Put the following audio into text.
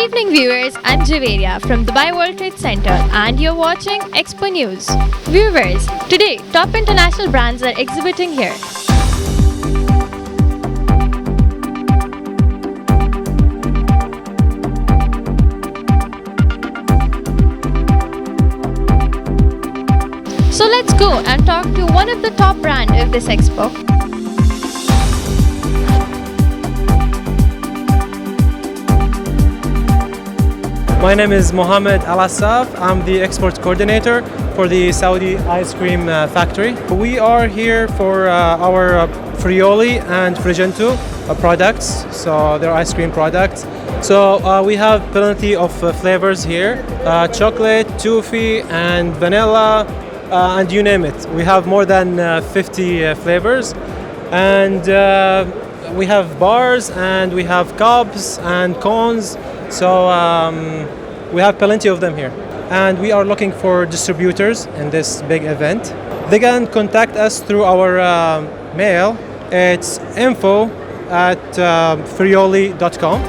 evening, viewers. I'm Javeria from Dubai World Trade Center, and you're watching EXPO News. Viewers, today top international brands are exhibiting here. So let's go and talk to one of the top brands of this expo. My name is Mohammed Al-Assaf. I'm the export coordinator for the Saudi ice cream factory. We are here for our Frioli and Fregento products, so they're ice cream products. So we have plenty of flavors here, chocolate, toffee and vanilla, and you name it. We have more than 50 flavors, and we have bars and we have cups and cones. So we have plenty of them here, and we are looking for distributors in this big event. They can contact us through our mail. It's info@frioli.com.